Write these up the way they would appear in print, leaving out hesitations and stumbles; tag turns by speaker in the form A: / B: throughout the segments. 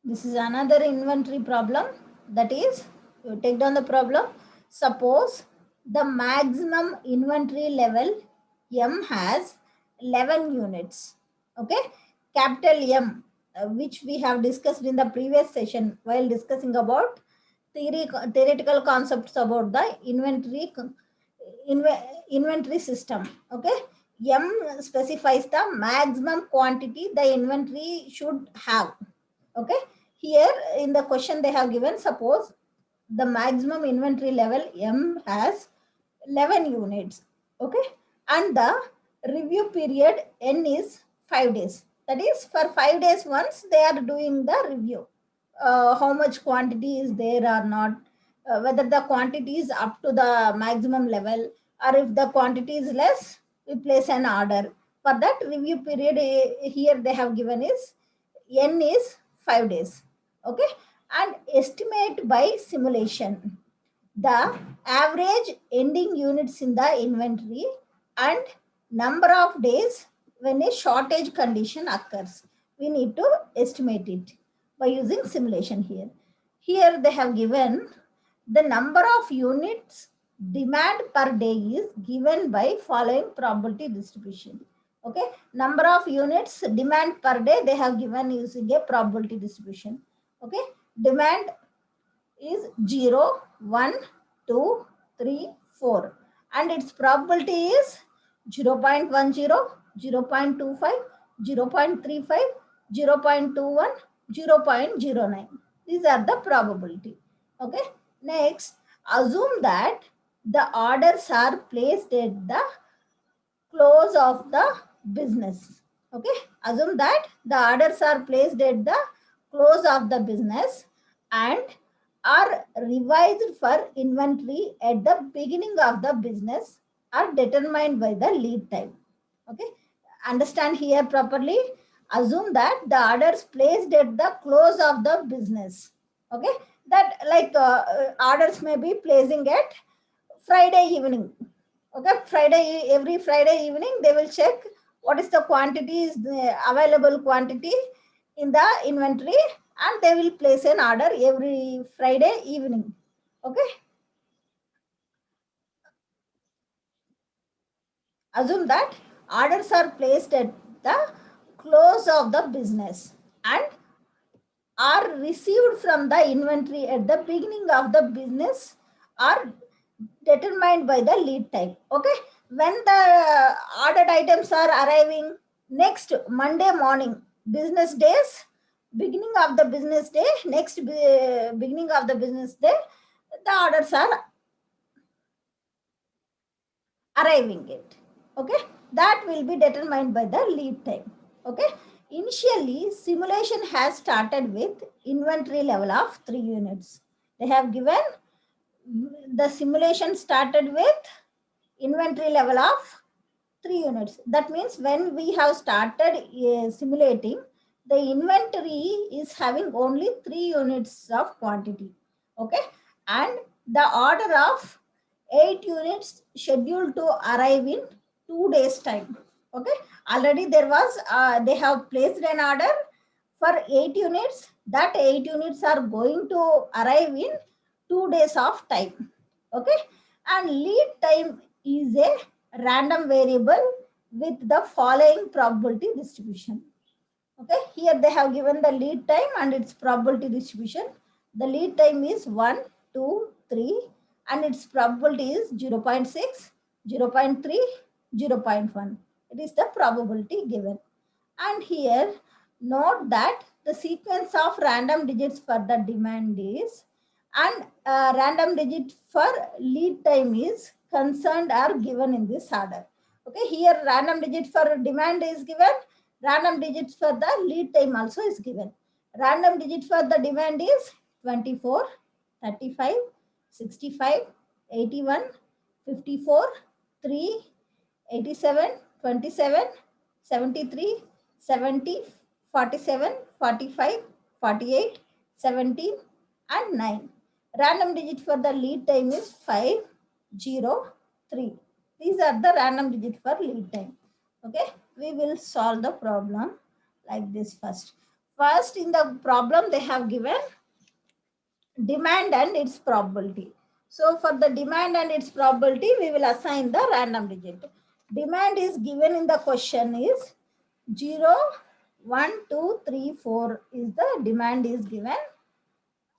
A: This is another inventory problem. That is, you take down the problem. Suppose the maximum inventory level M has 11 units. Okay, capital M, which we have discussed in the previous session while discussing about theoretical concepts about the inventory system. Okay, M specifies the maximum quantity the inventory should have. Okay, here in the question they have given, suppose the maximum inventory level M has 11 units. Okay, and the review period N is 5 days. That is, for 5 days once they are doing the review, how much quantity is there or not, whether the quantity is up to the maximum level, or if the quantity is less, we place an order. For that review period, here they have given is N is 5 days. Okay, and estimate by simulation the average ending units in the inventory and number of days when a shortage condition occurs. We need to estimate it by using simulation here. Here they have given the number of units demand per day is given by following probability distribution. Okay, number of units demand per day they have given using a probability distribution. Okay, demand is 0, 1, 2, 3, 4, and its probability is 0.10, 0.25, 0.35, 0.21, 0.09. These are the probability. Okay, next, assume that the orders are placed at the close of the business. Okay, assume that the orders are placed at the close of the business and are revised for inventory at the beginning of the business are determined by the lead time. Okay, understand here properly. Assume that the orders placed at the close of the business. Okay, that like orders may be placing at Friday evening. Okay, every Friday evening they will check what is the quantities, the available quantity in the inventory, and they will place an order every Friday evening. Okay, assume that orders are placed at the close of the business and are received from the inventory at the beginning of the business are determined by the lead time. Okay, when the ordered items are arriving next Monday morning, business days, beginning of the business day, next beginning of the business day, the orders are arriving it. Okay, that will be determined by the lead time. Okay, initially simulation has started with inventory level of 3 units. They have given the simulation started with inventory level of 3 units. That means when we have started simulating, the inventory is having only 3 units of quantity. Okay, and the order of 8 units scheduled to arrive in 2 days time. Okay, already there was they have placed an order for 8 units. That 8 units are going to arrive in 2 days of time. Okay, and lead time is a random variable with the following probability distribution. Okay, here they have given the lead time and its probability distribution. The lead time is 1, 2, 3, and its probability is 0.6, 0.3, 0.1. It is the probability given. And here note that the sequence of random digits for the demand is and random digit for lead time is concerned are given in this order. Okay, here random digit for demand is given, random digits for the lead time also is given. Random digit for the demand is 24, 35, 65, 81, 54, 3, 87, 27, 73, 70, 47, 45, 48, 17, and 9. Random digit for the lead time is 5, 0, 3. These are the random digit for lead time. Okay, we will solve the problem like this first. First, in the problem, they have given demand and its probability. So for the demand and its probability, we will assign the random digit. Demand is given in the question is 0, 1, 2, 3, 4 is the demand is given,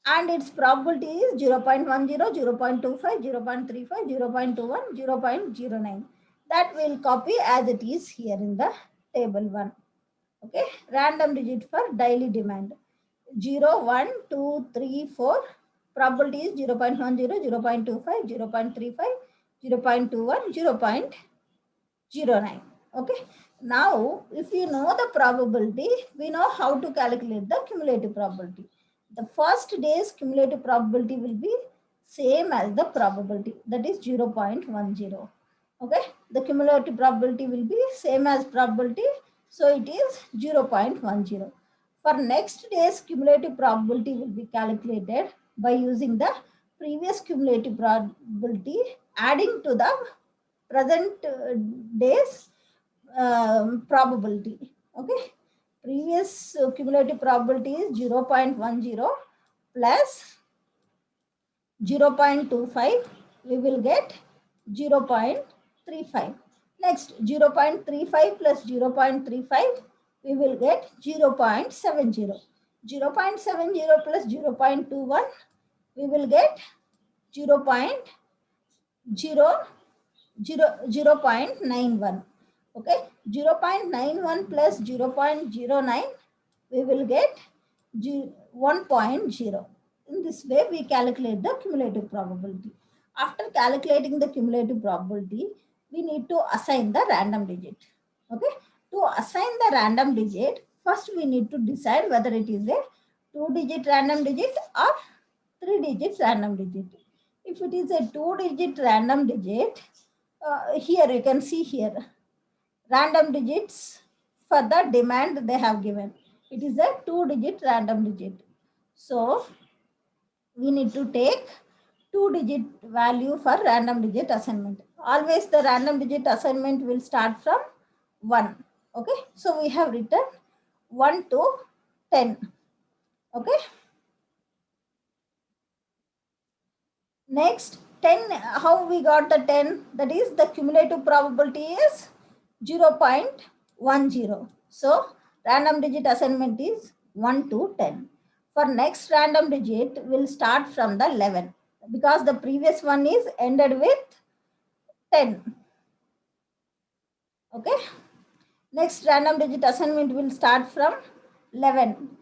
A: and its probability is 0 0.10, 0 0.25, 0 0.35, 0 0.21, 0 0.09. That will copy as it is here in the table 1. Okay, random digit for daily demand. 0, 1, 2, 3, 4. Probability is 0 0.10, 0 0.25, 0 0.35, 0 0.21, 0 0.09. Okay. Now, if you know the probability, we know how to calculate the cumulative probability. The first day's cumulative probability will be same as the probability, that is 0 0.10. Okay. The cumulative probability will be same as probability, so it is 0 0.10. For next day's cumulative probability will be calculated by using the previous cumulative probability adding to the present day's probability. Okay. Previous cumulative probability is 0 0.10 plus 0 0.25. We will get 0 0.35. Next, 0 0.35 plus 0 0.35, we will get 0 0.70. 0 0.70 plus 0 0.21, we will get 0 0.91. Okay, 0.91 plus 0.09, we will get 1.0. In this way, we calculate the cumulative probability. After calculating the cumulative probability, we need to assign the random digit. Okay, to assign the random digit, first we need to decide whether it is a 2-digit random digit or 3-digit random digit. If it is a 2-digit random digit, here you can see here random digits for the demand they have given. It is a 2-digit random digit. So we need to take 2-digit value for random digit assignment. Always the random digit assignment will start from 1. Okay. So we have written 1 to 10. Okay. Next, 10, how we got the 10? That is the cumulative probability is 0 0.10. So, random digit assignment is 1 to 10. For next random digit, we'll start from the 11 because the previous one is ended with 10. Okay. Next random digit assignment will start from 11.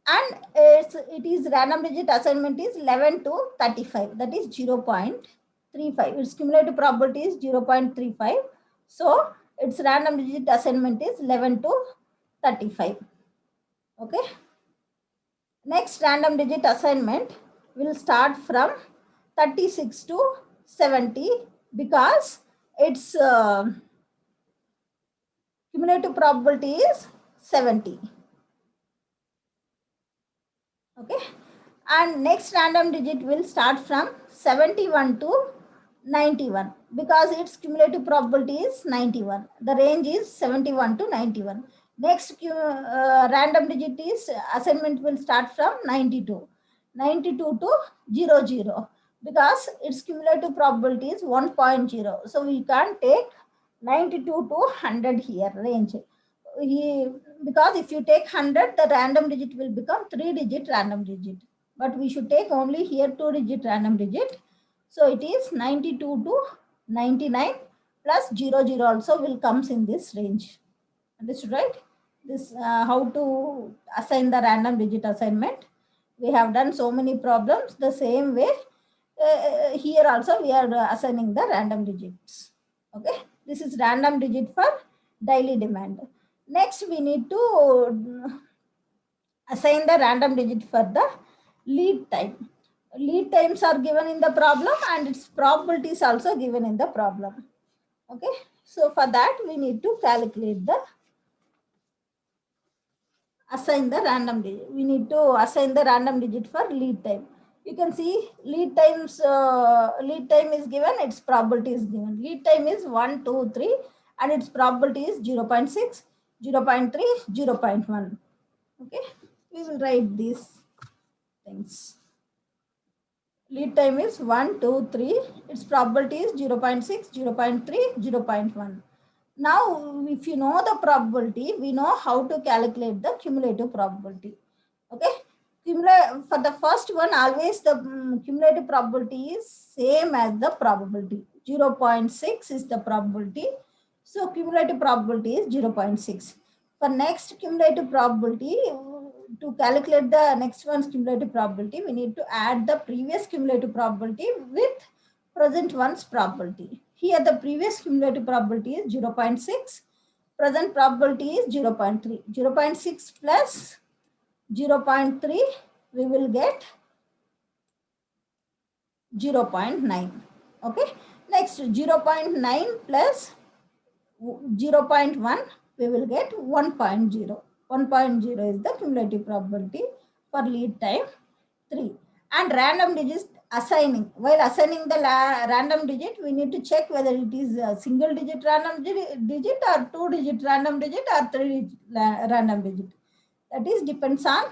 A: And it is random digit assignment is 11 to 35, that is 0 0.35. Its cumulative probability is 0 0.35. So its random digit assignment is 11 to 35. Okay. Next random digit assignment will start from 36 to 70 because its cumulative probability is 70. Okay. And next random digit will start from 71 to 91 because its cumulative probability is 91. The range is 71 to 91. Next random digit is assignment will start from 92. 92 to 00 because its cumulative probability is 1.0. So we can't take 92 to 100 here range. Because if you take 100, the random digit will become 3-digit random digit. But we should take only here 2-digit random digit. So it is 92 to 99 plus 00 also will comes in this range. Understood, right? This how to assign the random digit assignment. We have done so many problems the same way. Here also we are assigning the random digits. Okay, this is random digit for daily demand. Next, we need to assign the random digit for the lead time. Lead times are given in the problem and its probabilities also given in the problem. Okay, so for that we need to calculate the assign the random digit. We need to assign the random digit for lead time. You can see lead time is given, its probability is given. Lead time is 1, 2, 3 and its probability is 0 0.6, 0 0.3, 0 0.1. Okay. we will write these things. Lead time is 1, 2, 3. Its probability is 0 0.6, 0 0.3, 0 0.1. Now, if you know the probability, we know how to calculate the cumulative probability. Okay. For the first one, always the cumulative probability is same as the probability. 0 0.6 is the probability. So, cumulative probability is 0 0.6. For next cumulative probability, to calculate the next one's cumulative probability, we need to add the previous cumulative probability with present one's probability. Here the previous cumulative probability is 0 0.6, present probability is 0 0.3. 0 0.6 plus 0 0.3, we will get 0 0.9. Okay. Next, 0 0.9 plus 0 0.1, we will get 1.0. 1.0 is the cumulative probability for lead time 3. And random digits assigning. While assigning the random digit, we need to check whether it is a single digit random digit or 2-digit random digit or 3-digit random digit. That is depends on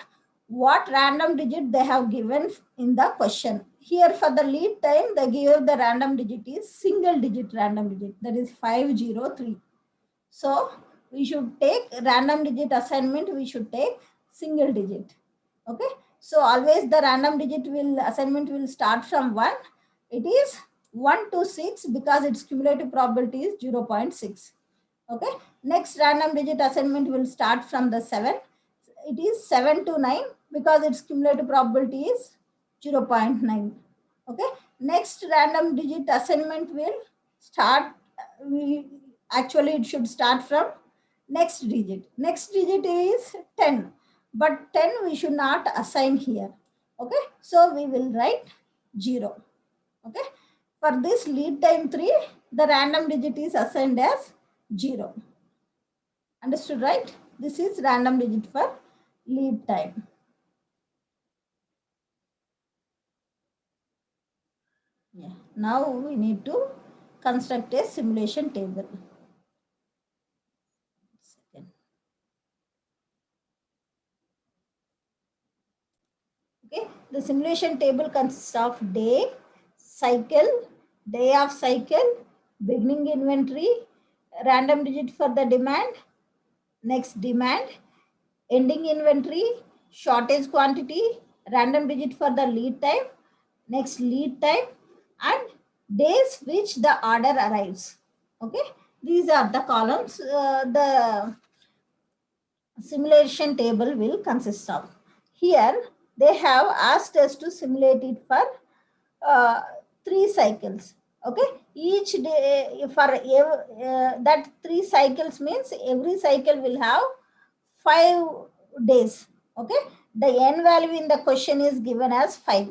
A: what random digit they have given in the question. Here for the lead time, they give the random digit is single digit random digit, that is 503. So we should take random digit assignment, we should take single digit. Okay. So always the random digit assignment will start from 1. It is 1 to 6 because its cumulative probability is 0 0.6. Okay. Next random digit assignment will start from the 7. It is 7 to 9 because its cumulative probability is 0 0.9. Okay. Next random digit assignment will start, actually it should start from next digit. Next digit is 10, but 10 we should not assign here. Okay. So we will write 0. Okay. For this lead time 3, the random digit is assigned as 0. Understood, right? This is random digit for lead time. Yeah. Now we need to construct a simulation table. Okay. The simulation table consists of day, cycle, day of cycle, beginning inventory, random digit for the demand, next demand, ending inventory, shortage quantity, random digit for the lead time, next lead time, and days which the order arrives. Okay. These are the columns the simulation table will consist of. Here they have asked us to simulate it for 3 cycles. Okay. Each day for that 3 cycles means every cycle will have 5 days. Okay. The n value in the question is given as 5.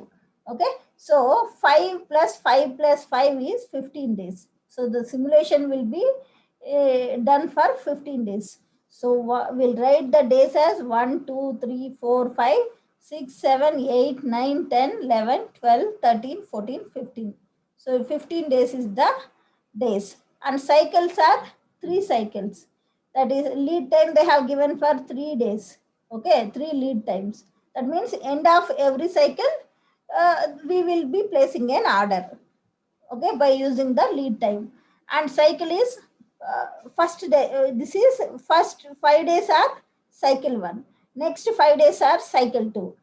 A: Okay. So 5 plus 5 plus 5 is 15 days. So the simulation will be done for 15 days. So we'll write the days as 1, 2, 3, 4, 5, 6, 7, 8, 9, 10, 11, 12, 13, 14, 15. So 15 days is the days. And cycles are 3 cycles. That is lead time they have given for 3 days. Okay, 3 lead times. That means end of every cycle, we will be placing an order. Okay, by using the lead time. And cycle is first day, this is first 5 days are cycle 1, next 5 days are cycle 2,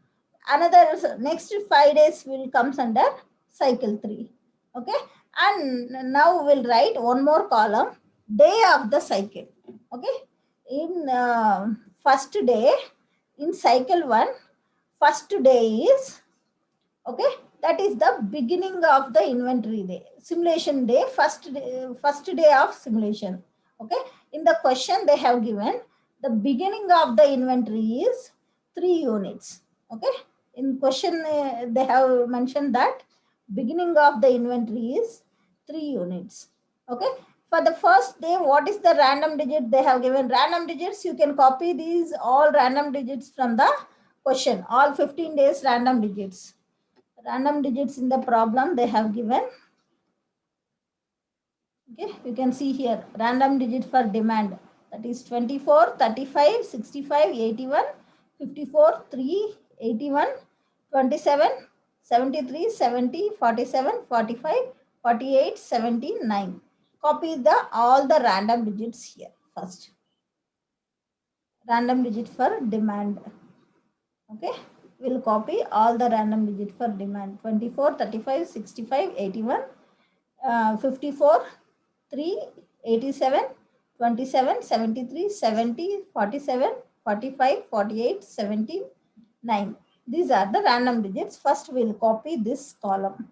A: another next 5 days will comes under cycle 3. Okay. And now we'll write one more column, day of the cycle. Okay. In first day, in cycle 1, first day is, okay, that is the beginning of the inventory day, simulation day, first day of simulation. Okay. In the question they have given the beginning of the inventory is 3 units. Okay. In question they have mentioned that beginning of the inventory is 3 units. Okay. For the first day, what is the random digit they have given? Random digits, you can copy these all random digits from the question, all 15 days random digits. Random digits in the problem they have given. Okay, you can see here random digit for demand, that is 24, 35, 65, 81, 54, 3, 81, 27, 73, 70, 47, 45, 48, 79. Copy all the random digits here first. Random digit for demand. Okay, we'll copy all the random digit for demand. 24, 35, 65, 81, 54, 3, 87, 27, 73, 70, 47, 45, 48, 79. These are the random digits. First, we'll copy this column.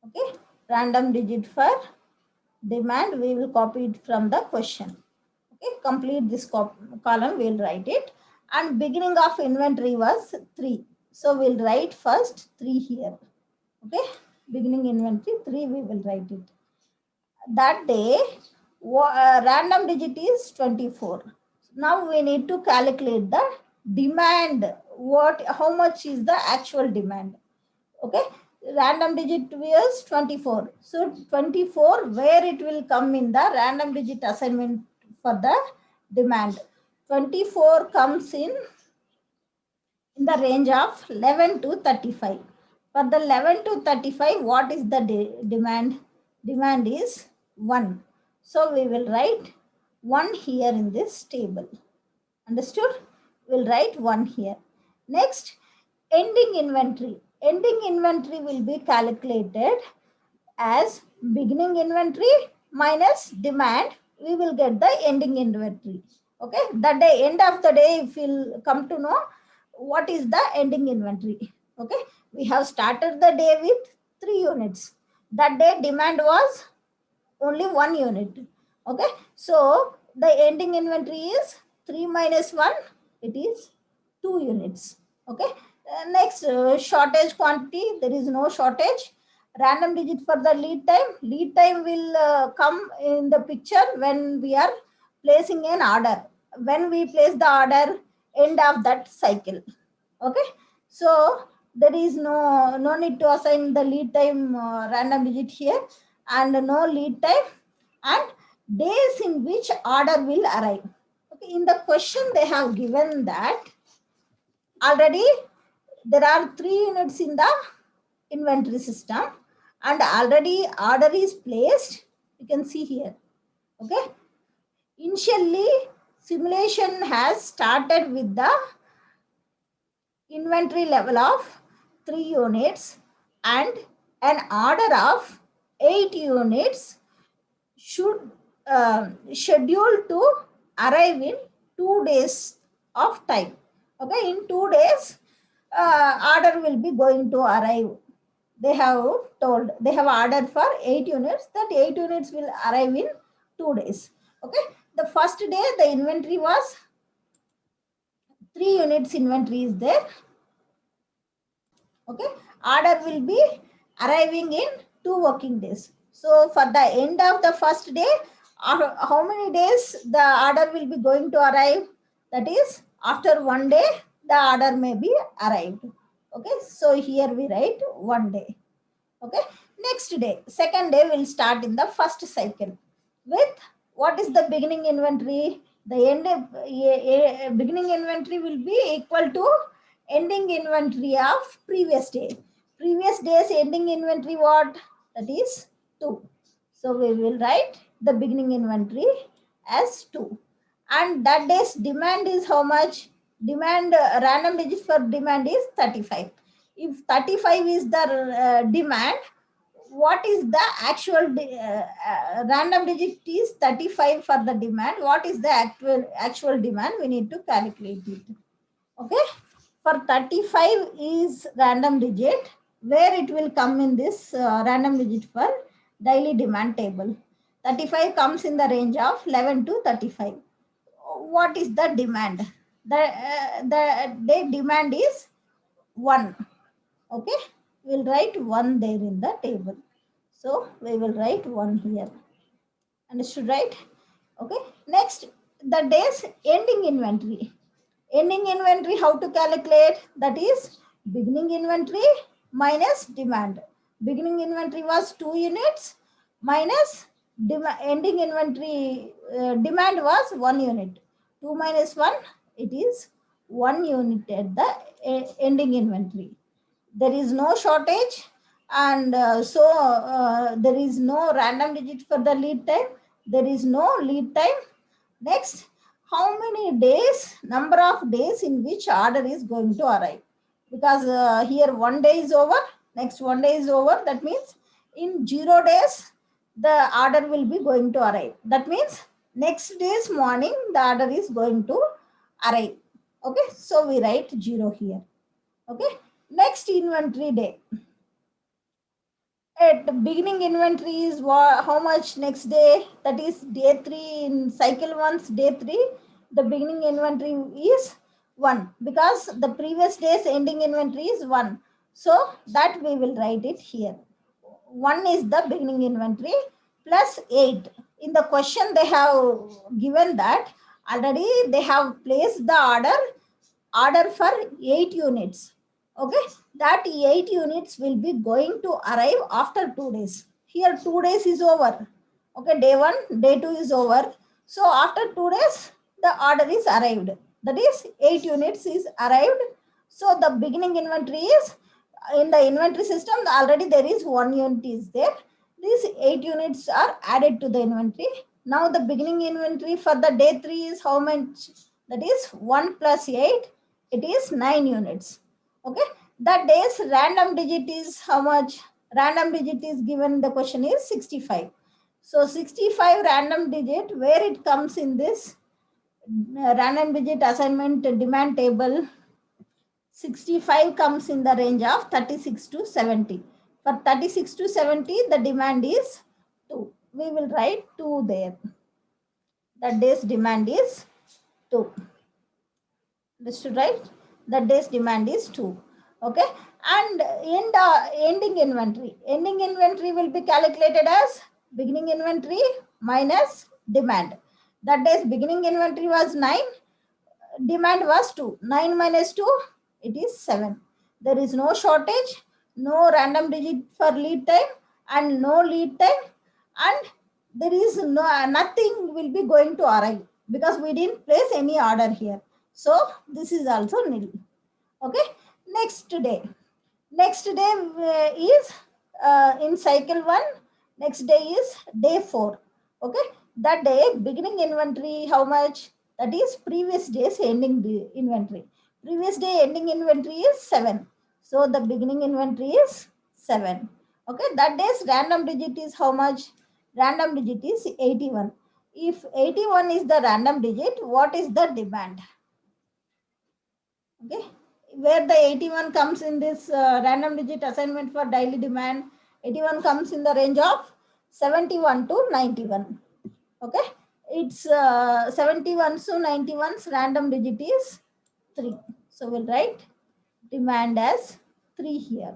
A: Okay, random digit for demand, we will copy it from the question. Okay, complete this column, we'll write it. And beginning of inventory was 3. So we'll write first 3 here. Okay, beginning inventory 3, we will write it. That day, random digit is 24. Now we need to calculate the demand. How much is the actual demand? Okay, random digit is 24. So 24, where it will come in the random digit assignment for the demand? 24 comes in the range of 11 to 35. For the 11 to 35, what is the demand? Demand is 1. So we will write 1 here in this table. Understood? We'll write 1 here. Next, ending inventory. Ending inventory will be calculated as beginning inventory minus demand. We will get the ending inventory. Okay, the day, end of the day, if we'll come to know what is the ending inventory. Okay, we have started the day with 3 units. That day demand was only 1 unit. Okay, so the ending inventory is 3 minus 1, it is 2 units. Okay, next, shortage quantity, there is no shortage. Random digit for the lead time. Lead time will come in the picture when we are placing an order. When we place the order, end of that cycle. Okay, so there is no need to assign the lead time random digit here, and no lead time, and days in which order will arrive. Okay, in the question they have given that already there are 3 units in the inventory system and already order is placed. You can see here. Okay, initially simulation has started with the inventory level of 3 units and an order of 8 units should schedule to arrive in 2 days of time. Okay, in 2 days, order will be going to arrive. They have told, they have ordered for 8 units, that 8 units will arrive in 2 days. Okay, the first day the inventory was 3 units inventory is there. Okay, order will be arriving in 2 working days. So for the end of the first day, how many days the order will be going to arrive? That is, after 1 day the order may be arrived. Okay, so here we write 1 day. Okay, next day, second day will start in the first cycle with what is the beginning inventory? The beginning inventory will be equal to ending inventory of previous day. Previous day's ending inventory what? That is 2. So we will write the beginning inventory as 2. And that day's demand is how much? Demand, random digit for demand is 35. If 35 is the demand, what is the actual random digit is 35 for the demand. What is the actual demand? We need to calculate it. Okay, for 35 is random digit, where it will come in this random digit for daily demand table. 35 comes in the range of 11 to 35. What is the demand? The day demand is 1. Okay, we'll write 1 there in the table. So we will write 1 here. Understood, right? Okay, next, the day's ending inventory. Ending inventory, how to calculate? That is beginning inventory minus demand. Beginning inventory was 2 units minus ending inventory demand was 1 unit. 2 minus 1, it is 1 unit at the ending inventory. There is no shortage, and there is no random digit for the lead time. There is no lead time. Next, how many days, number of days in which order is going to arrive? Because here 1 day is over, next 1 day is over. That means in 0 days, the order will be going to arrive. That means next day's morning, the order is going to arrive. Okay, so we write 0 here. Okay, next inventory day. At the beginning inventory is how much next day? That is day 3 in cycle 1's day 3. The beginning inventory is 1 because the previous day's ending inventory is 1. So that we will write it here. 1 is the beginning inventory plus 8. In the question they have given that already they have placed the order for 8 units. Okay, that 8 units will be going to arrive after 2 days. Here 2 days is over. Okay, day 1, day 2 is over. So after 2 days, the order is arrived. That is 8 units is arrived. So the beginning inventory is in the inventory system already there is 1 unit is there. These 8 units are added to the inventory. Now the beginning inventory for the day 3 is how much? That is 1 plus 8. It is 9 units. Okay, that day's random digit is how much? Random digit is given, the question is 65. So 65 random digit, where it comes in this random digit assignment demand table, 65 comes in the range of 36 to 70. For 36 to 70, the demand is 2. We will write 2 there. The day's demand is 2. Understood, right? The day's demand is 2. Okay. And ending inventory. Ending inventory will be calculated as beginning inventory minus demand. That day's beginning inventory was 9. Demand was 2. 9 minus 2, it is 7. There is no shortage, no random digit for lead time, and no lead time, and there is nothing will be going to arrive because we didn't place any order here. So this is also nil. Okay, next day. Next day is in cycle 1. Next day is day 4. Okay, that day beginning inventory how much? That is previous day's ending inventory. Previous day ending inventory is 7. So the beginning inventory is 7. Okay, that day's random digit is how much? Random digit is 81. If 81 is the random digit, what is the demand? Okay, where the 81 comes in this random digit assignment for daily demand, 81 comes in the range of 71 to 91. Okay, it's 71 to 91's random digit is 3. So we'll write demand as 3 here.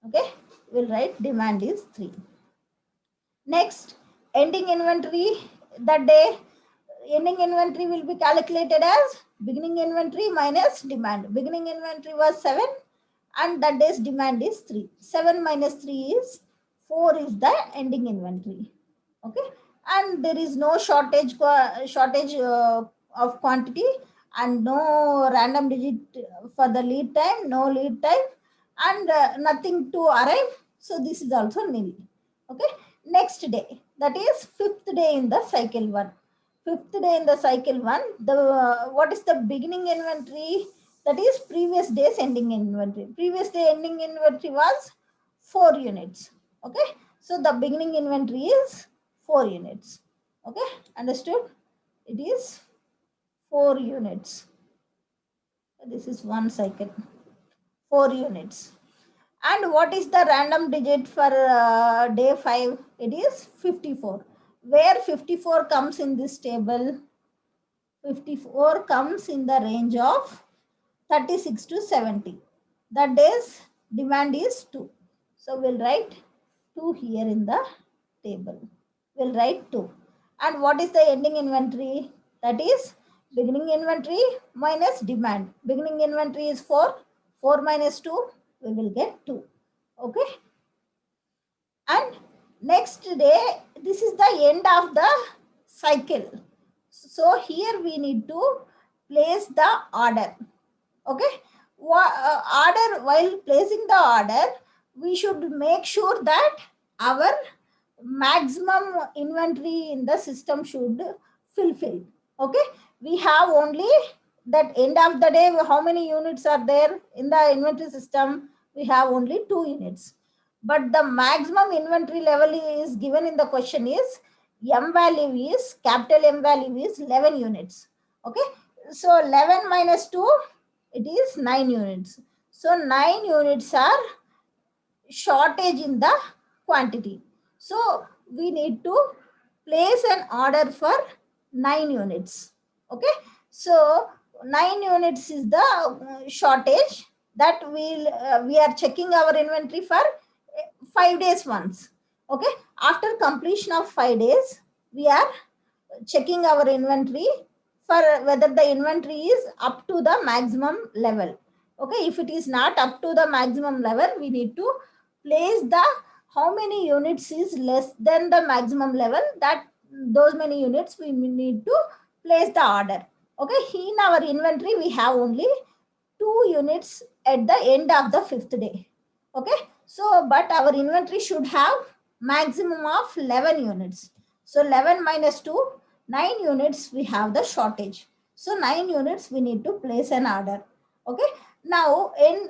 A: Okay, we'll write demand is 3. Next, ending inventory. That day ending inventory will be calculated as beginning inventory minus demand. Beginning inventory was 7 and that day's demand is 3. 7 minus 3 is 4 is the ending inventory. Okay, and there is no shortage of quantity and no random digit for the lead time, no lead time, and nothing to arrive. So this is also nil. Okay, next day, that is 5th day in the cycle 1. 5th day in the cycle 1, the what is the beginning inventory? That is previous day's ending inventory. Previous day ending inventory was 4 units. Okay, so the beginning inventory is 4 units. Okay, understood? It is 4 units. This is one cycle, 4 units. And what is the random digit for day 5? It is 54. Where 54 comes in this table? 54 comes in the range of 36 to 70. That day's demand is 2. So we'll write 2 here in the table. We'll write 2. And what is the ending inventory? That is beginning inventory minus demand. Beginning inventory is 4. 4 minus 2, we will get 2. Okay. And next day, this is the end of the cycle. So here we need to place the order. Okay, order, while placing the order, we should make sure that our maximum inventory in the system should fulfill. Okay, we have only that end of the day, how many units are there in the inventory system? We have only 2 units, but the maximum inventory level is given in the question is M value is, capital M value is 11 units. Okay, so 11 minus 2, it is 9 units. So 9 units are shortage in the quantity. So we need to place an order for 9 units. Okay, so 9 units is the shortage that we are checking our inventory for 5 days once. Okay, after completion of 5 days, we are checking our inventory for whether the inventory is up to the maximum level. Okay, if it is not up to the maximum level, we need to place the, how many units is less than the maximum level, that those many units we need to place the order. Okay, in our inventory we have only 2 units at the end of the 5th day. Okay, so but our inventory should have maximum of 11 units. So 11 minus 2, 9 units we have the shortage. So 9 units we need to place an order. Okay, now in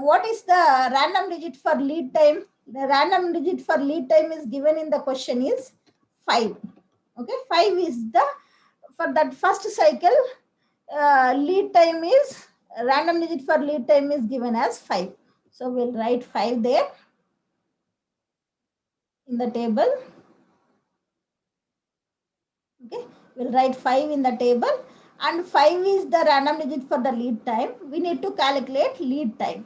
A: what is the random digit for lead time? The random digit for lead time is given in the question is 5. Okay, 5 is the, for that first cycle, lead time is, random digit for lead time is given as 5. So we'll write 5 there in the table. Okay, we'll write 5 in the table, and 5 is the random digit for the lead time. We need to calculate lead time.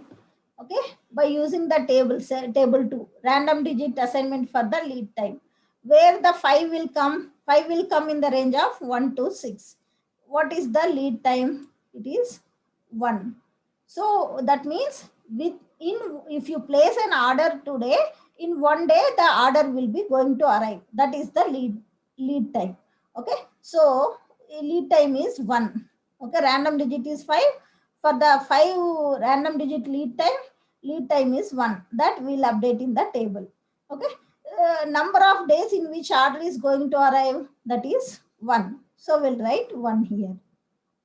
A: Okay, by using the table, say, table 2, random digit assignment for the lead time, where the 5 will come. 5 will come in the range of 1 to 6. What is the lead time? It is 1. So that means if you place an order today, in 1 day the order will be going to arrive. That is the lead time. Okay, so lead time is 1. Okay, random digit is 5. For the 5 random digit lead time is 1. That we'll update in the table. Okay, number of days in which order is going to arrive, that is 1. So we'll write 1 here.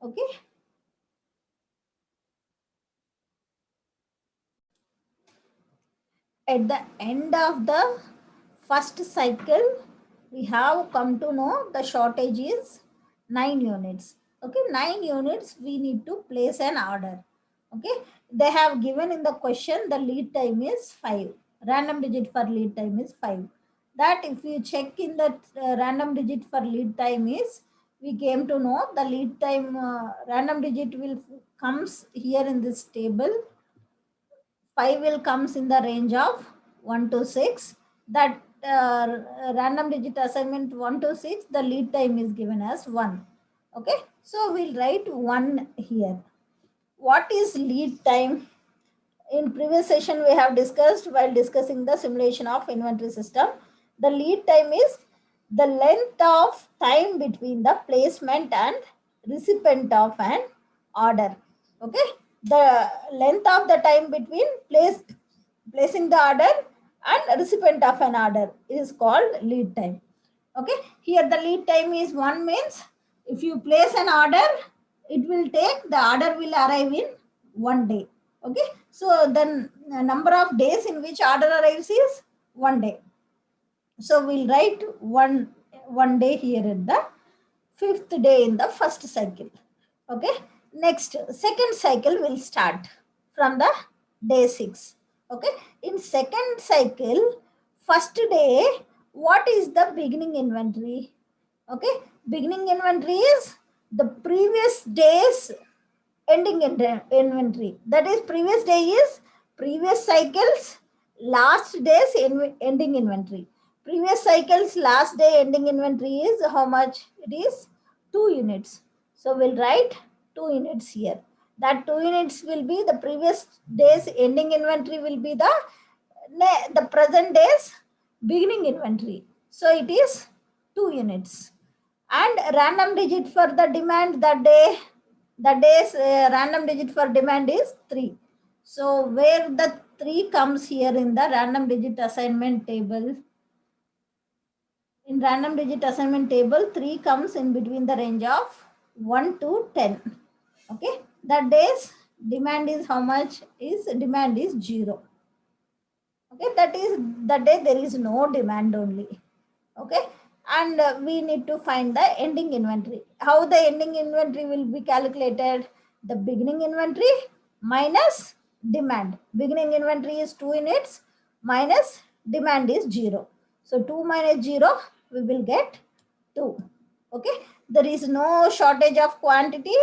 A: Okay, at the end of the first cycle, we have come to know the shortage is 9 units. Okay, 9 units we need to place an order. Okay, they have given in the question the lead time is 5. Random digit for lead time is 5. That if you check in the random digit for lead time is, we came to know the lead time random digit will comes here in this table. 5 will comes in the range of 1 to 6. That random digit assignment 1 to 6, the lead time is given as 1. Okay, so we'll write 1 here. What is lead time? In previous session we have discussed, while discussing the simulation of inventory system, the lead time is the length of time between the placement and recipient of an order. Okay, the length of the time between placing the order and recipient of an order is called lead time. Okay, here the lead time is 1, means if you place an order, it will take, the order will arrive in 1 day. Okay, so then number of days in which order arrives is 1 day. So we'll write one day here at the 5th day in the first cycle. Okay, next second cycle will start from the day 6. Okay, in second cycle, first day, what is the beginning inventory? Okay, beginning inventory is the previous day's ending inventory. That is, previous day is previous cycle's last day's ending inventory. Previous cycle's last day ending inventory is how much? It is 2 units. So we'll write 2 units here. That 2 units will be the previous day's ending inventory, will be the present day's beginning inventory. So it is 2 units. And random digit for the demand that day, The days random digit for demand is 3. So where the 3 comes here in the random digit assignment table, in random digit assignment table, 3 comes in between the range of 1 to 10. Okay, the days demand is how much? Is demand is 0. Okay, that is the day there is no demand only. Okay, and we need to find the ending inventory. How the ending inventory will be calculated? The beginning inventory minus demand. Beginning inventory is 2 units minus demand is 0. So 2 minus 0, we will get 2. Okay, there is no shortage of quantity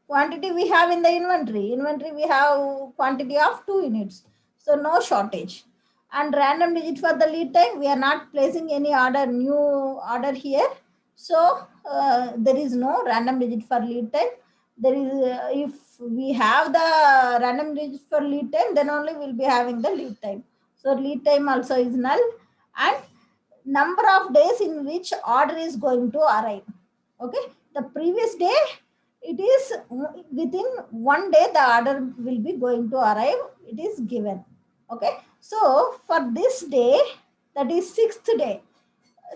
A: we have in the inventory we have quantity of 2 units, so no shortage. And random digit for the lead time, we are not placing any new order here, so there is no random digit for lead time. There is if we have the random digit for lead time, then only we'll be having the lead time. So lead time also is null. And number of days in which order is going to arrive. Okay, the previous day, it is within 1 day the order will be going to arrive, it is given. Okay, so for this day, that is 6th day,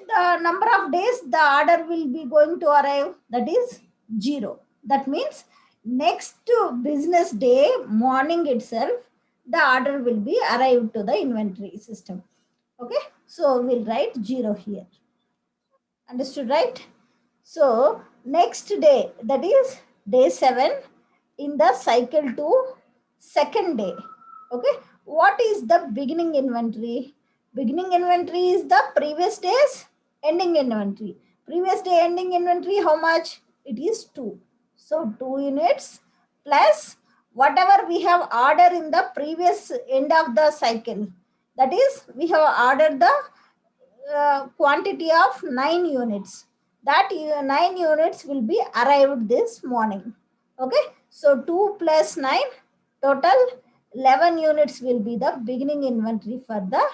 A: the number of days the order will be going to arrive, that is 0. That means next business day morning itself, the order will be arrived to the inventory system. Okay, so we'll write 0 here. Understood, right? So next day, that is day 7 in the cycle to second day. Okay, what is the beginning inventory? Beginning inventory is the previous day's ending inventory. Previous day ending inventory, how much? It is 2. So 2 units plus whatever we have ordered in the previous end of the cycle. That is, we have ordered the quantity of 9 units. That 9 units will be arrived this morning. Okay, so 2 plus 9, total 11 units will be the beginning inventory for the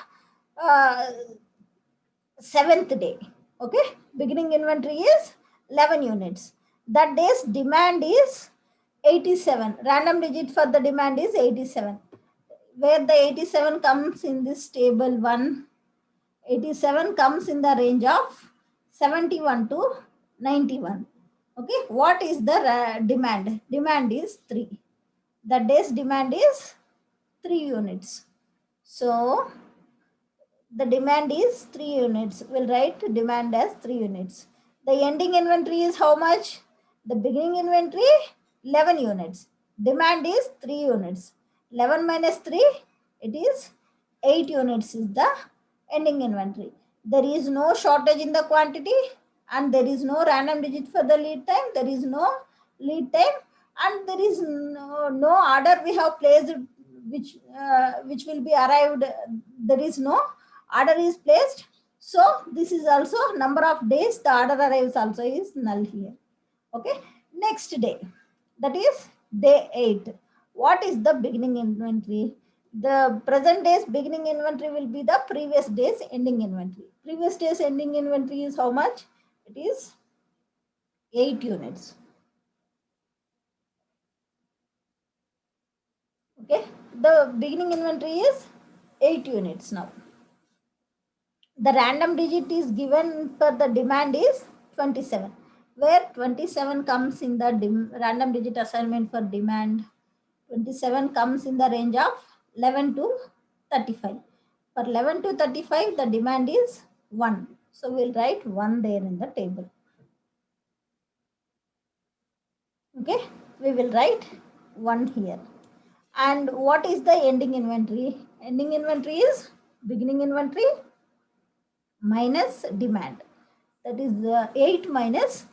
A: 7th day. Okay, beginning inventory is 11 units. That day's demand is 87. Random digit for the demand is 87. Where the 87 comes in this table 1, 87 comes in the range of 71 to 91. Okay, what is the demand? Demand is 3. The day's demand is 3 units. So the demand is 3 units. We'll write demand as 3 units. The ending inventory is how much? The beginning inventory 11 units. Demand is 3 units. 11 minus 3, it is 8 units is the ending inventory. There is no shortage in the quantity and there is no random digit for the lead time. There is no lead time and there is no order we have placed which will be arrived. There is no order is placed. So this is also number of days the order arrives also is null here. Okay, next day, that is day 8. What is the beginning inventory? The present day's beginning inventory will be the previous day's ending inventory. Previous day's ending inventory is how much? It is 8 units. Okay, the beginning inventory is 8 units now. The random digit is given for the demand is 27, where 27 comes in the random digit assignment for demand. 27 comes in the range of 11 to 35. For 11 to 35, the demand is 1. So we'll write 1 there in the table. Okay, we will write 1 here. And what is the ending inventory? Ending inventory is beginning inventory minus demand. That is 8 minus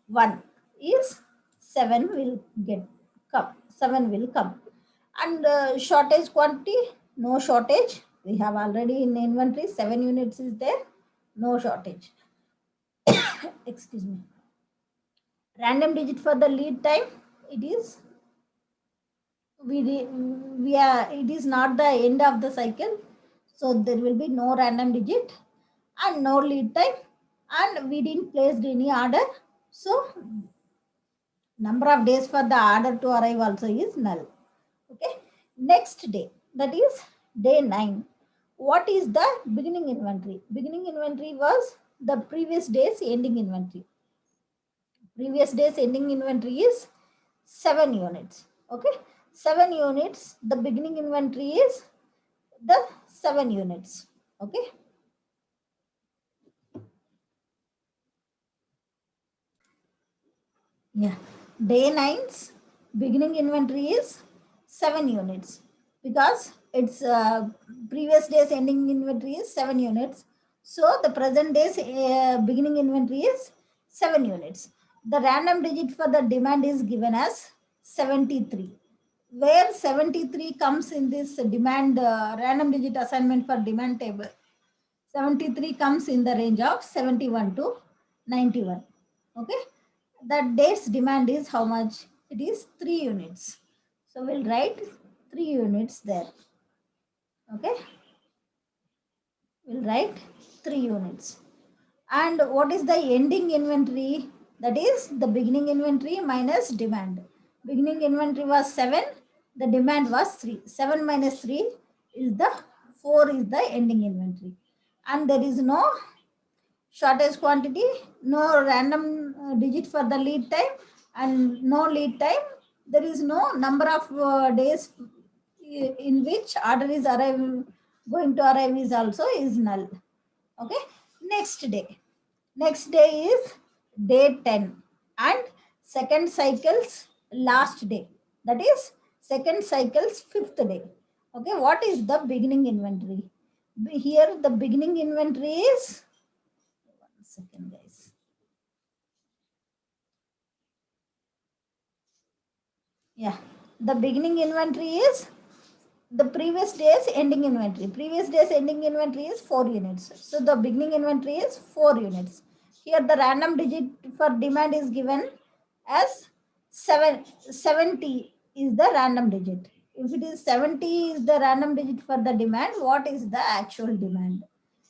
A: 1 is 7 will get come. 7 will come. And shortage quantity, no shortage. We have already in inventory 7 units is there, no shortage. Excuse me. Random digit for the lead time, it is we are it is not the end of the cycle, so there will be no random digit and no lead time, and we didn't place any order, so Number of days for the order to arrive also is null. Okay. Next day, that is day 9. What is the beginning inventory? Beginning inventory was the previous day's ending inventory. Previous day's ending inventory is 7 units. Okay. 7 units. The beginning inventory is the 7 units. Okay. Yeah. Day 9's beginning inventory is 7 units because its previous day's ending inventory is 7 units. So the present day's beginning inventory is 7 units. The random digit for the demand is given as 73. Where 73 comes in this demand random digit assignment for demand table, 73 comes in the range of 71 to 91. Okay. That day's demand is how much? It is 3 units. So we'll write 3 units there. Okay. We'll write 3 units. And what is the ending inventory? That is the beginning inventory minus demand. Beginning inventory was 7. The demand was 3. 7 minus 3 is the 4 is the ending inventory. And there is no shortage quantity, no random digit for the lead time, and no lead time. There is no number of days in which order is going to arrive is also is null. Okay. Next day is day 10 and second cycle's last day, that is second cycle's fifth day. Okay. What is the beginning inventory? Here the beginning inventory is, one second guys. Yeah, the beginning inventory is the previous day's ending inventory. Previous day's ending inventory is 4 units. So the beginning inventory is 4 units. Here the random digit for demand is given as 70 is the random digit. If it is 70 is the random digit for the demand, what is the actual demand?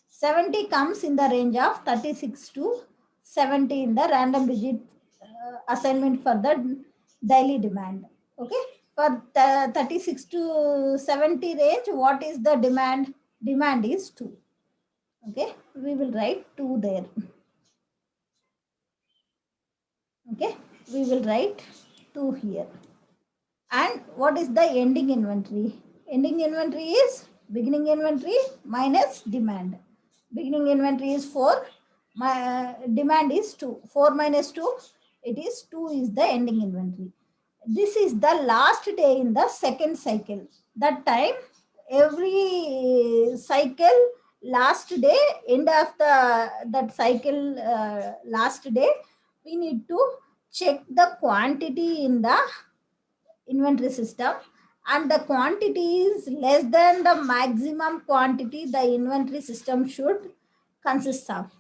A: 70 comes in the range of 36 to 70 in the random digit assignment for the daily demand. Okay. For the 36 to 70 range, what is the demand? Demand is 2. Okay. We will write 2 there. Okay. We will write 2 here. And what is the ending inventory? Ending inventory is beginning inventory minus demand. Beginning inventory is 4. My demand is 2. 4 minus 2, it is 2 is the ending inventory. This is the last day in the second cycle. That time, every cycle last day, end of that cycle last day, we need to check the quantity in the inventory system, and the quantity is less than the maximum quantity the inventory system should consist of.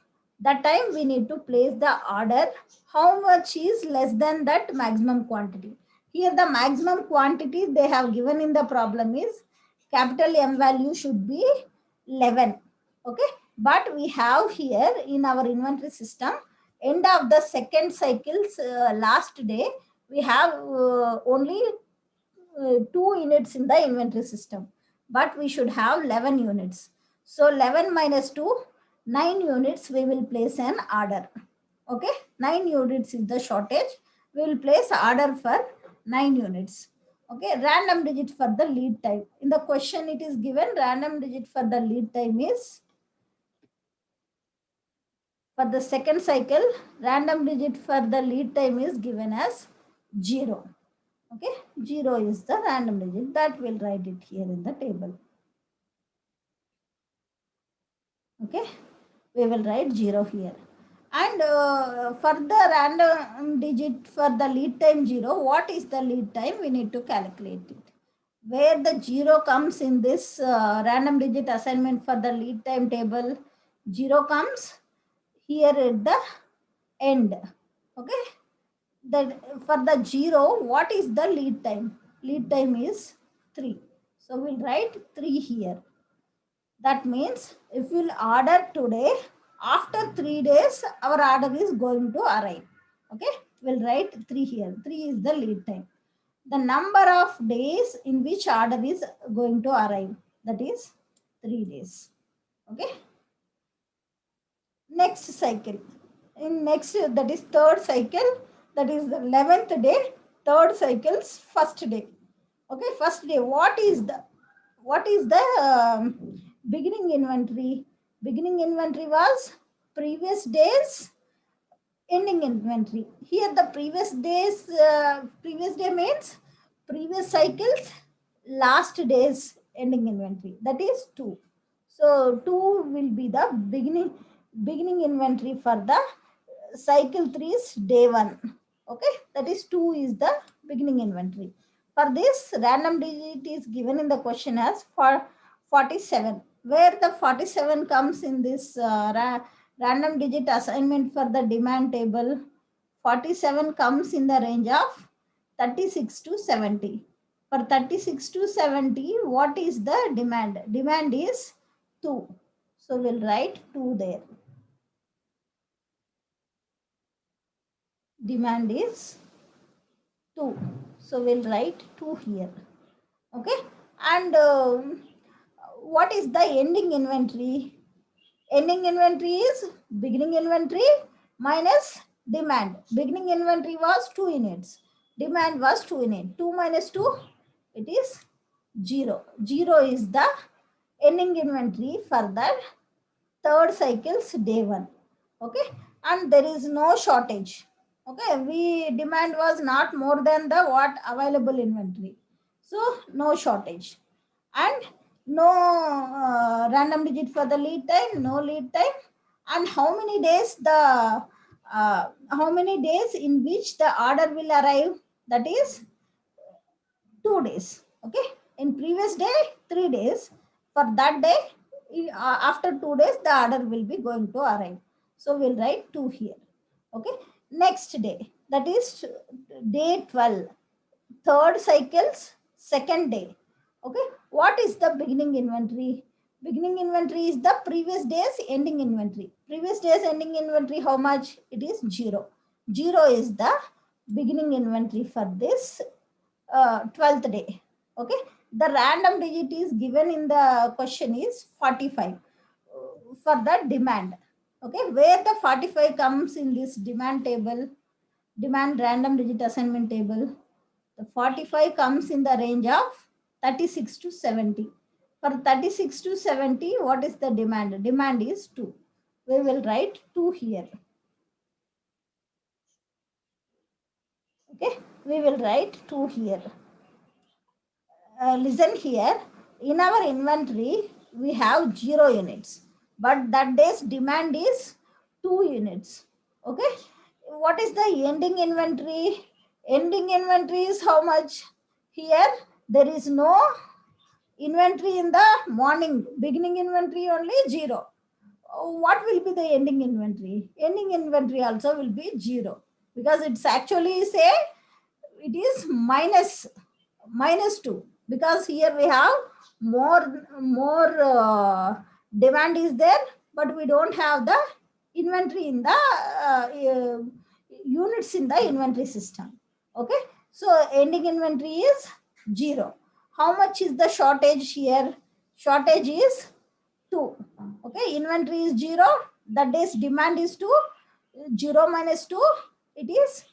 A: That time we need to place the order how much is less than that maximum quantity. Here the maximum quantity they have given in the problem is capital M value should be 11. Okay. But we have here in our inventory system, end of the second cycle's last day, we have only 2 units in the inventory system, but we should have 11 units. So 11 minus 2, 9 units we will place an order. Okay. 9 units is the shortage. We will place order for 9 units. Okay. Random digit for the lead time. In the question it is given random digit for the lead time is, for the second cycle, random digit for the lead time is given as 0. Okay. 0 is the random digit. That we'll write it here in the table. Okay. We will write 0 here. And for the random digit for the lead time 0, what is the lead time? We need to calculate it. Where the 0 comes in this random digit assignment for the lead time table, 0 comes here at the end. Okay. That for the 0, what is the lead time? Lead time is 3. So we'll write 3 here. That means if we'll order today, after 3 days, our order is going to arrive. Okay. We'll write 3 here. 3 is the lead time. The number of days in which order is going to arrive, that is 3 days. Okay. Next cycle. In next, that is third cycle, that is the 11th day, third cycle's first day. Okay, first day. What is the beginning inventory? Beginning inventory was previous days ending inventory. Here the previous day means previous cycles last day's ending inventory, that is 2. So 2 will be the beginning inventory for the cycle 3's day 1. Okay, that is 2 is the beginning inventory. For this, random digit is given in the question as for 47. Where the 47 comes in this random digit assignment for the demand table, 47 comes in the range of 36 to 70. For 36 to 70, what is the demand? Demand is 2. So we'll write 2 there. Demand is 2. So we'll write 2 here. Okay. And what is the ending inventory? Ending inventory is beginning inventory minus demand. Beginning inventory was 2 units. Demand was 2 units. 2 minus 2, it is 0. 0 is the ending inventory for the third cycle's day 1. Okay. And there is no shortage. Okay. Demand was not more than the what available inventory. So no shortage. And no random digit for the lead time, no lead time. And how many days in which the order will arrive? That is 2 days. Okay. In previous day, 3 days. For that day, after 2 days, the order will be going to arrive. So we'll write 2 here. Okay. Next day, that is day 12. Third cycle's second day. Okay. What is the beginning inventory? Beginning inventory is the previous day's ending inventory. Previous day's ending inventory, how much? It is 0. 0 is the beginning inventory for this 12th day. Okay. The random digit is given in the question is 45 for the demand. Okay. Where the 45 comes in this demand table, demand random digit assignment table, the 45 comes in the range of 36 to 70. For 36 to 70, what is the demand? Demand is 2. We will write 2 here. Okay. We will write 2 here. Listen here. In our inventory, we have 0 units. But that day's demand is 2 units. Okay. What is the ending inventory? Ending inventory is how much? Here, there is no inventory in the morning. Beginning inventory only 0. What will be the ending inventory? Ending inventory also will be 0. Because it's actually say it is minus 2. Because here we have more demand is there, but we don't have the inventory in the units in the inventory system. Okay. So ending inventory is 0. How much is the shortage here? Shortage is 2. Okay. Inventory is 0. The day's demand is 2. 0 minus 2, it is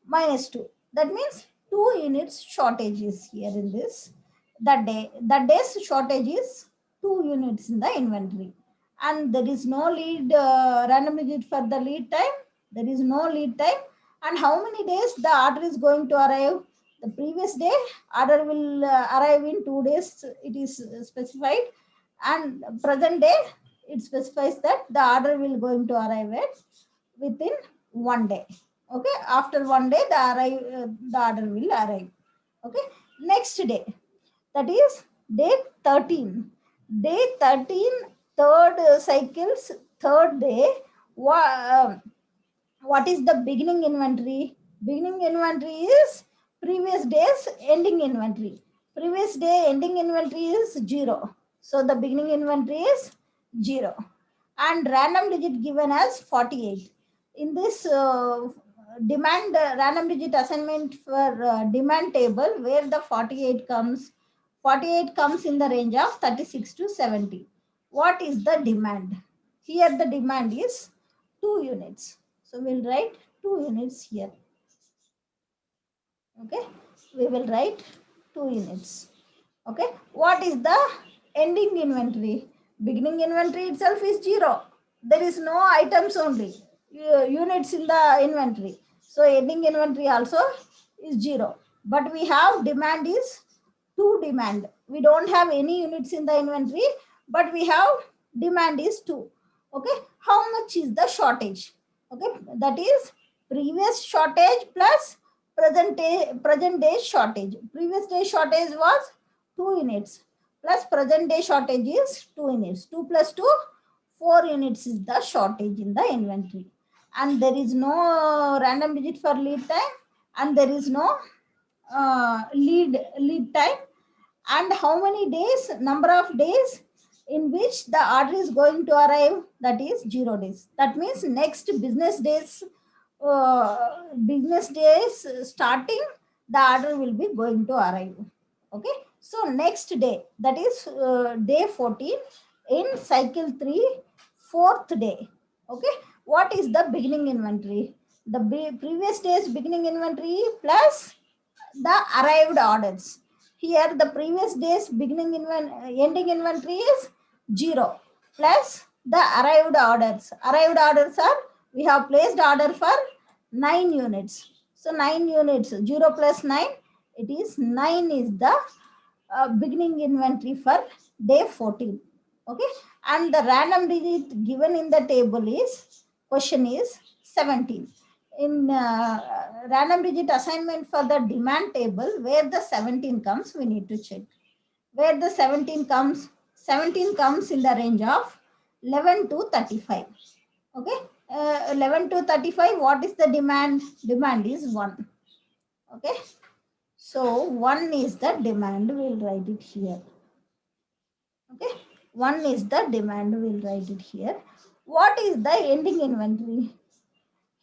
A: minus 2. That means 2 units shortage is here in this. That day's shortage is 2 units in the inventory. And there is no lead random digit for the lead time. There is no lead time. And how many days the order is going to arrive? The previous day order will arrive in 2 days. It is specified. And present day it specifies that the order will going to arrive at within 1 day. Okay. After 1 day the order will arrive. Okay. Next day, that is day 13. Day 13, third cycle's third day. What is the beginning inventory? Beginning inventory is previous day's ending inventory. Previous day ending inventory is 0. So the beginning inventory is 0. And random digit given as 48. In this demand random digit assignment for demand table where the 48 comes. 48 comes in the range of 36 to 70. What is the demand? Here the demand is 2 units. So we'll write 2 units here. Okay, we will write 2 units. Okay, what is the ending inventory? Beginning inventory itself is 0. There is no items only, units in the inventory. So ending inventory also is 0. But we have demand is 2 demand. We don't have any units in the inventory, but we have demand is 2. Okay, how much is the shortage? Okay, that is previous shortage plus present day shortage. Previous day shortage was 2 units plus present day shortage is 2 units. 2 plus 2, 4 units is the shortage in the inventory. And there is no random digit for lead time, and there is no lead time. And how many days, number of days in which the order is going to arrive, that is 0 days. That means next business days starting, the order will be going to arrive. Okay, so next day, that is day 14 in cycle 3, fourth day. Okay, what is the beginning inventory? The previous day's beginning inventory plus the arrived orders. Here the previous day's ending inventory is 0 plus the arrived orders. Arrived orders are, we have placed order for 9 units. So 9 units, 0 plus 9, it is 9 is the beginning inventory for day 14. Okay, and the random digit given in the table is, question is 17. In random digit assignment for the demand table, where the 17 comes, we need to check. Where the 17 comes, 17 comes in the range of 11 to 35. Okay, 11 to 35, what is the demand? Demand is 1. Okay, so 1 is the demand, we'll write it here. Okay, 1 is the demand, we'll write it here. What is the ending inventory?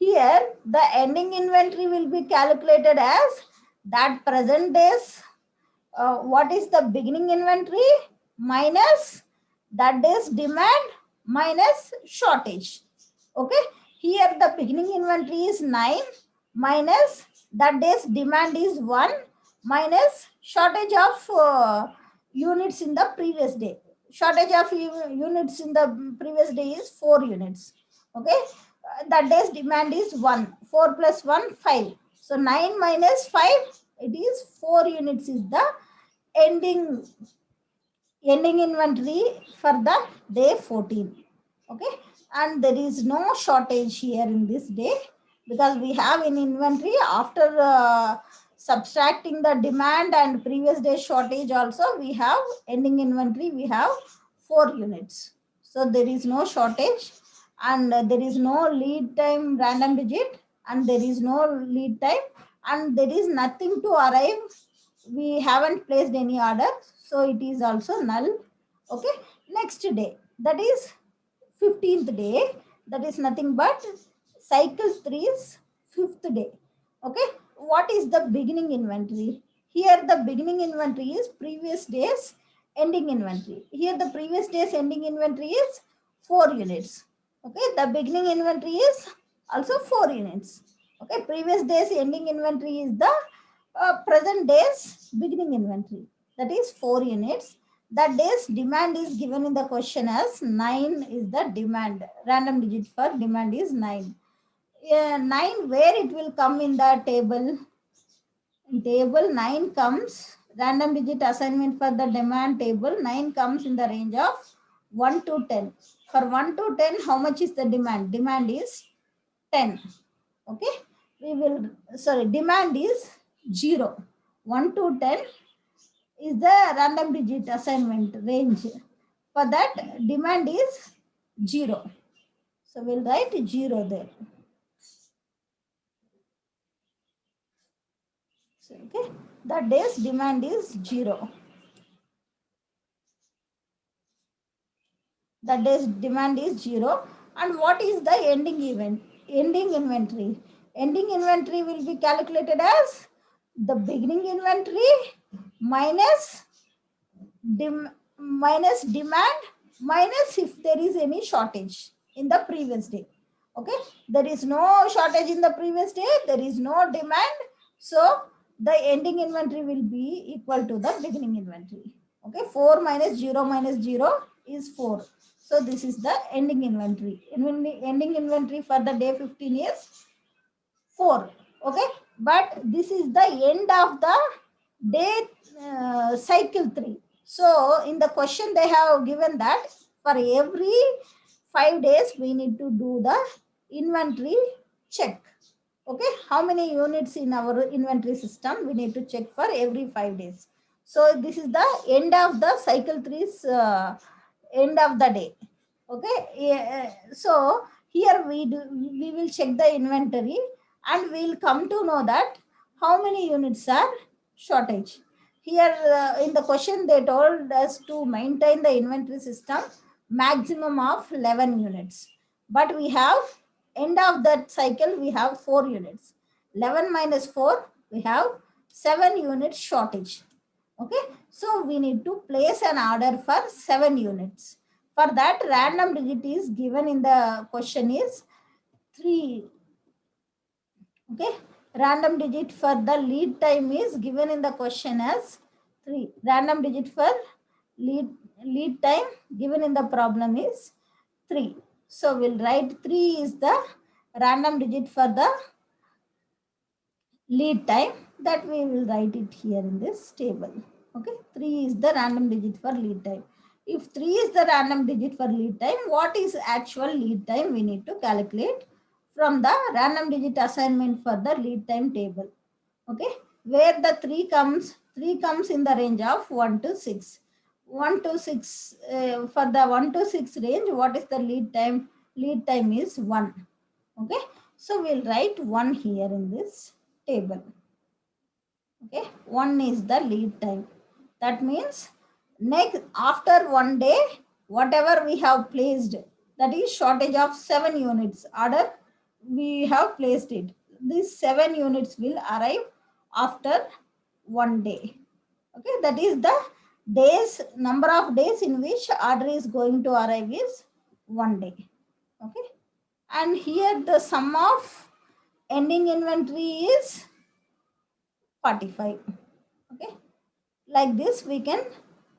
A: Here, the ending inventory will be calculated as that present days, what is the beginning inventory minus that day's demand minus shortage. Okay, here the beginning inventory is 9 minus that day's demand is 1 minus shortage of units in the previous day. Shortage of units in the previous day is 4 units. Okay, that day's demand is 1. 4 plus 1, 5. So 9 minus 5, it is 4 units is the ending inventory for the day 14. Okay, and there is no shortage here in this day because we have in inventory after subtracting the demand and previous day shortage, also we have ending inventory, we have 4 units. So there is no shortage, and there is no lead time random digit, and there is no lead time, and there is nothing to arrive. We haven't placed any order, so it is also null. Okay, next day, that is 15th day, that is nothing but cycle 3's 5th day. Okay, what is the beginning inventory? Here the beginning inventory is previous day's ending inventory. Here the previous day's ending inventory is 4 units. Okay, the beginning inventory is also 4 units. Okay, previous day's ending inventory is the present day's beginning inventory, that is 4 units. That day's demand is given in the question as 9 is the demand. Random digit for demand is 9. 9, where it will come in the table? In table 9 comes, random digit assignment for the demand table, 9 comes in the range of 1 to 10. For 1 to 10, how much is the demand? Demand is 10. Okay, we will, sorry, demand is 0. 1 to 10 is the random digit assignment range. For that, demand is 0. So we'll write 0 there. So, okay, the day's demand is 0. The day's demand is 0. And what is the ending inventory? Ending inventory will be calculated as the beginning inventory minus minus demand minus if there is any shortage in the previous day. Okay, there is no shortage in the previous day, there is no demand, so the ending inventory will be equal to the beginning inventory. Okay, 4 minus 0 is 4. So this is the ending inventory. Ending inventory for the day 15 is 4. Okay, but this is the end of the day cycle 3. So in the question they have given that for every 5 days we need to do the inventory check. Okay, how many units in our inventory system we need to check for every 5 days. So this is the end of the cycle 3's end of the day. Okay, so here we will check the inventory and we'll come to know that how many units are shortage. Here in the question they told us to maintain the inventory system maximum of 11 units, but we have end of that cycle we have 4 units. 11 minus 4 we have 7 units shortage. Okay, so we need to place an order for 7 units. For that, random digit is given in the question is 3. Okay, random digit for the lead time is given in the question as 3. Random digit for lead time given in the problem is 3. So we'll write 3 is the random digit for the lead time, that we will write it here in this table. Okay, 3 is the random digit for lead time. If 3 is the random digit for lead time, what is actual lead time we need to calculate from the random digit assignment for the lead time table. Okay, where the 3 comes in the range of 1 to 6. 1 to 6 for the 1 to 6 range, what is the lead time? Lead time is 1. Okay, so we'll write 1 here in this table. Okay, 1 is the lead time. That means next after 1 day, whatever we have placed, that is shortage of 7 units order, we have placed it. These 7 units will arrive after 1 day. Okay, that is the days, number of days in which order is going to arrive is 1 day. Okay, and here the sum of ending inventory is 45. Okay, like this we can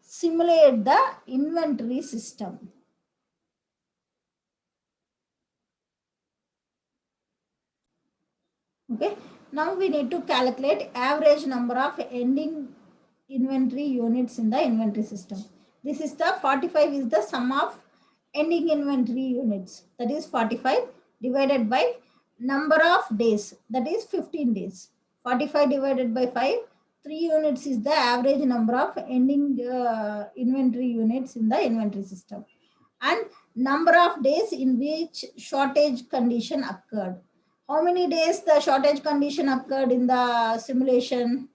A: simulate the inventory system. Okay, now we need to calculate average number of ending inventory units in the inventory system. This is the 45 is the sum of ending inventory units, that is 45 divided by number of days, that is 15 days. 45 divided by 5, 3 units is the average number of ending inventory units in the inventory system, and number of days in which shortage condition occurred. How many days the shortage condition occurred in the simulation?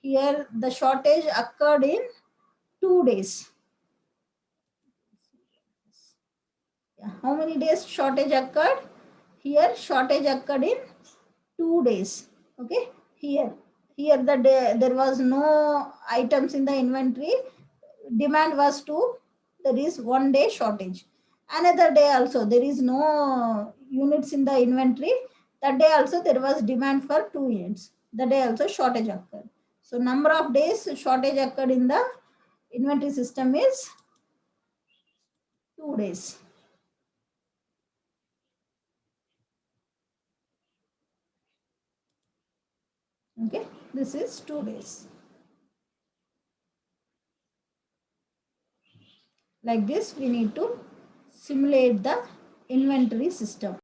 A: Here the shortage occurred in 2 days. How many days shortage occurred? Here shortage occurred in 2 days. Okay, here the day, there was no items in the inventory, demand was 2, there is 1 day shortage. Another day also there is no units in the inventory, that day also there was demand for 2 units, the day also shortage occurred. So number of days shortage occurred in the inventory system is 2 days. Okay, this is 2 days. Like this we need to simulate the inventory system.